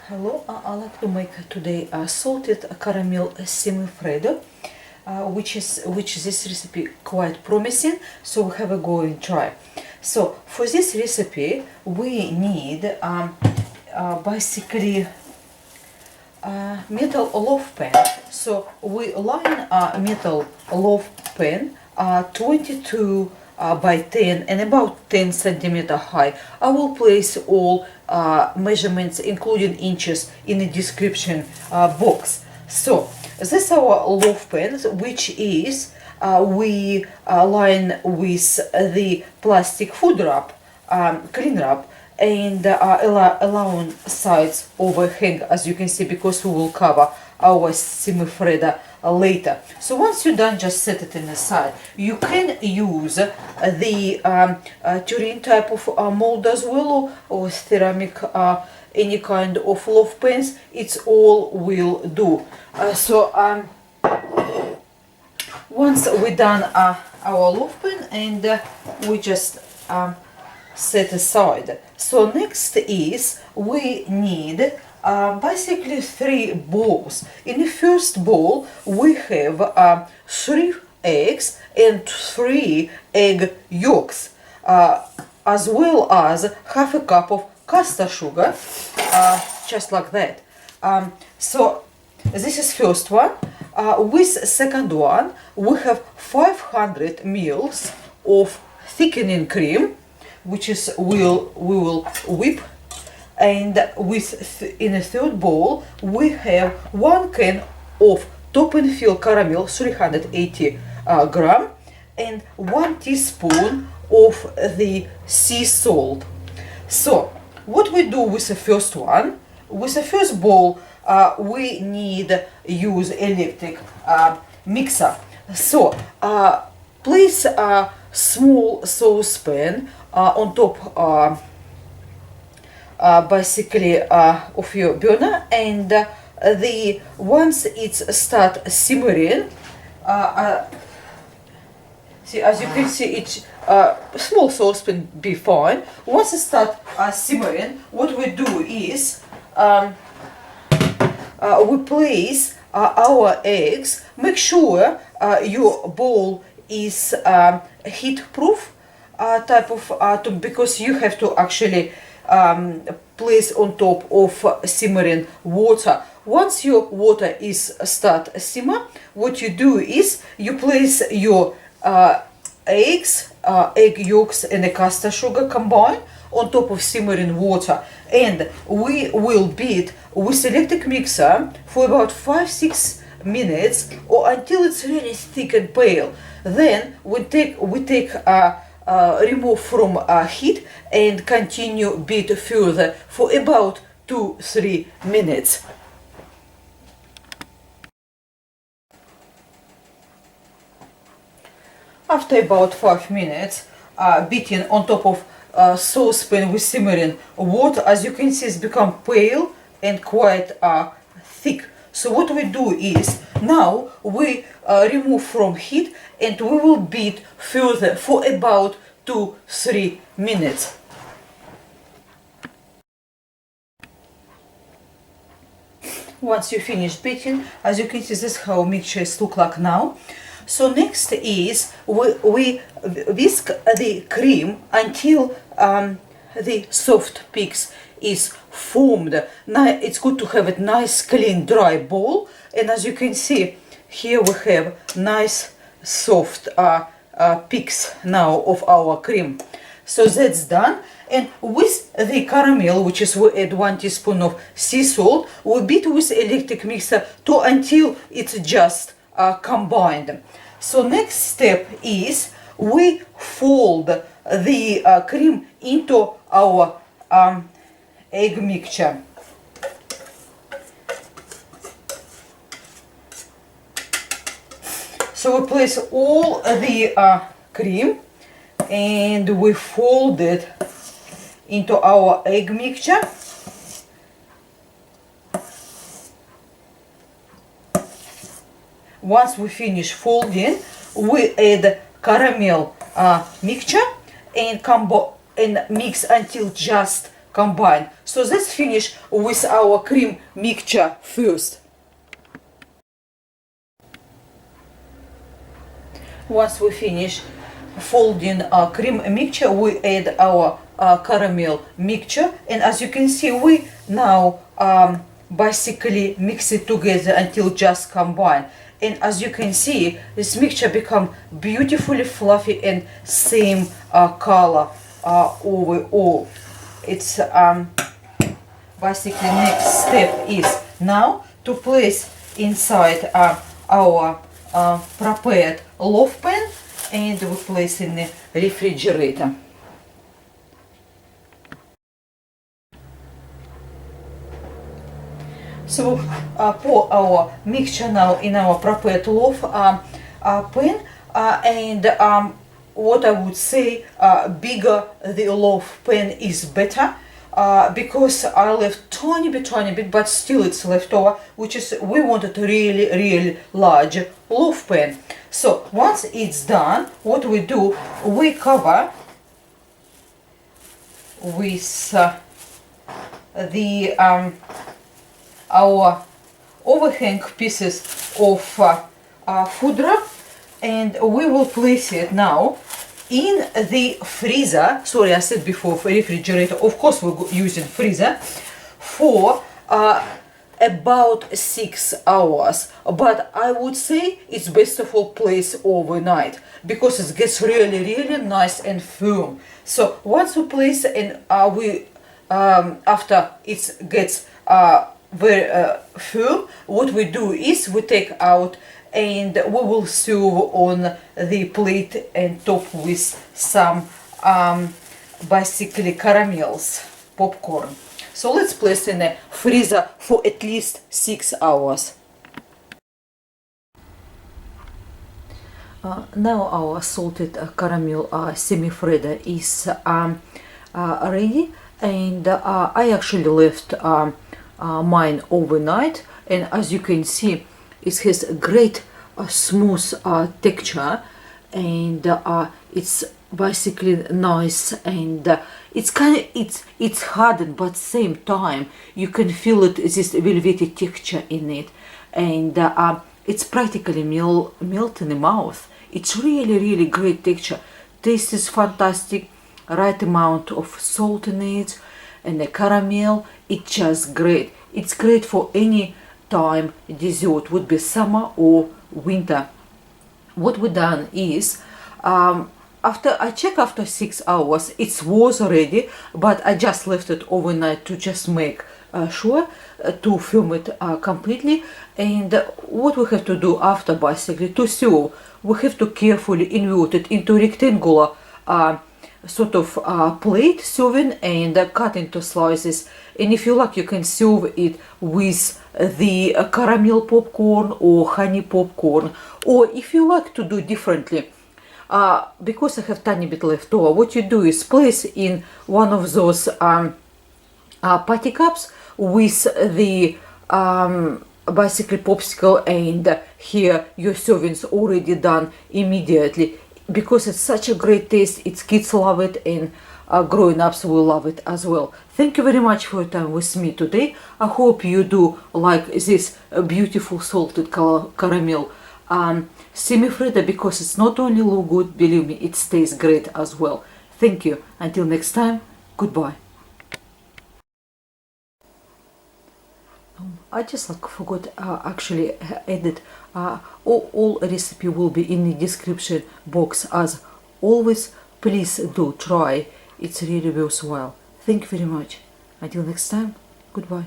Hello, I like to make today a salted caramel semifreddo, which this recipe quite promising. So we have a go and try. So for this recipe we need basically metal loaf pan. So we line a metal loaf pan 22 by 10 and about 10 centimeter high. I will place all measurements including inches in the description box. So this is our loaf pan, which is we line with the plastic food wrap, cling wrap, and allowing sides overhang, as you can see, because we will cover our semifreddo later. So once you're done, just set it in the side. You can use the terrine type of mold as well, or ceramic, any kind of loaf pans. It's all will do. Once we done our loaf pan, and we just set aside. So next is we need basically 3 bowls. In the first bowl we have 3 eggs and 3 egg yolks, as well as half a cup of caster sugar, just like that. So this is first one. With second one we have 500 ml of thickening cream, which is we will whip. And in a third bowl we have 1 can of top and fill caramel, 380 gram, and 1 teaspoon of the sea salt. So what we do with the first one, with the first bowl we need use electric mixer. So place a small saucepan on top basically of your burner, and once it start simmering, see, as you can see, it's small saucepan be fine. Once it start simmering, what we do is we place our eggs. Make sure your bowl is heatproof type of because you have to actually place on top of simmering water. Once your water is start simmer, what you do is you place your eggs, egg yolks and the caster sugar combined on top of simmering water, and we will beat with electric mixer for about 5-6 minutes or until it's really thick and pale. Then we take remove from heat and continue beat further for about 2-3 minutes. After about 5 minutes beating on top of saucepan with simmering water, as you can see, it's become pale and quite thick. So what we do is now we remove from heat and we will beat further for about 2-3 minutes. Once you finish beating, as you can see, this is how mixtures look like now. So next is we whisk the cream until the soft peaks is formed. Now it's good to have a nice clean dry bowl, and as you can see here we have nice soft peaks now of our cream. So that's done, and with the caramel, which is we add 1 teaspoon of sea salt, we beat with electric mixer until it's just combined. So next step is we fold the cream into our egg mixture. So we place all the cream and we fold it into our egg mixture. Once we finish folding, we add caramel mixture and mix until just combine. So let's finish with our cream mixture first. Once we finish folding cream mixture, we add our caramel mixture, and as you can see, we now basically mix it together until just combine. And as you can see, this mixture become beautifully fluffy and same color overall. It's basically next step is now to place inside our prepared loaf pan, and we place in the refrigerator. So pour our mixture now in our prepared loaf pan, and what I would say, bigger the loaf pan is better, because I left tiny bit, but still it's left over, which is we wanted a really large loaf pan. So once it's done, what we do, we cover with our overhang pieces of food wrap, and we will place it now in the freezer. Sorry, I said before for refrigerator. Of course, we're using freezer for about 6 hours. But I would say it's best of all place overnight, because it gets really nice and firm. So once we place and after it gets very firm, what we do is we take out and we will serve on the plate and top with some basically caramels, popcorn. So let's place in a freezer for at least 6 hours. Now our salted caramel semifreddo is ready, and I actually left mine overnight, and as you can see, it has a great smooth texture, and it's basically nice, and it's hardened, but same time you can feel it, this velvety texture in it, and it's practically melt in the mouth. It's really great texture. Taste is fantastic, right amount of salt in it, and the caramel, it's just great. It's great for any time dessert, would be summer or winter. What we done is, after 6 hours, it was ready, but I just left it overnight to just make sure to firm it completely. And what we have to do after, basically, to serve, we have to carefully invert it into rectangular sort of plate serving, and cut into slices. And if you like, you can serve it with the caramel popcorn or honey popcorn, or if you like to do differently, because I have tiny bit left over, what you do is place in one of those patty cups with the basically popsicle, and here your servings already done immediately, because it's such a great taste. Its kids love it, and growing ups will love it as well. Thank you very much for your time with me today. I hope you do like this beautiful salted caramel semifreddo, because it's not only look good, believe me, it tastes great as well. Thank you. Until next time, goodbye. I just forgot actually added all recipe will be in the description box as always. Please do try, it's really worthwhile. Thank you very much. Until next time, goodbye.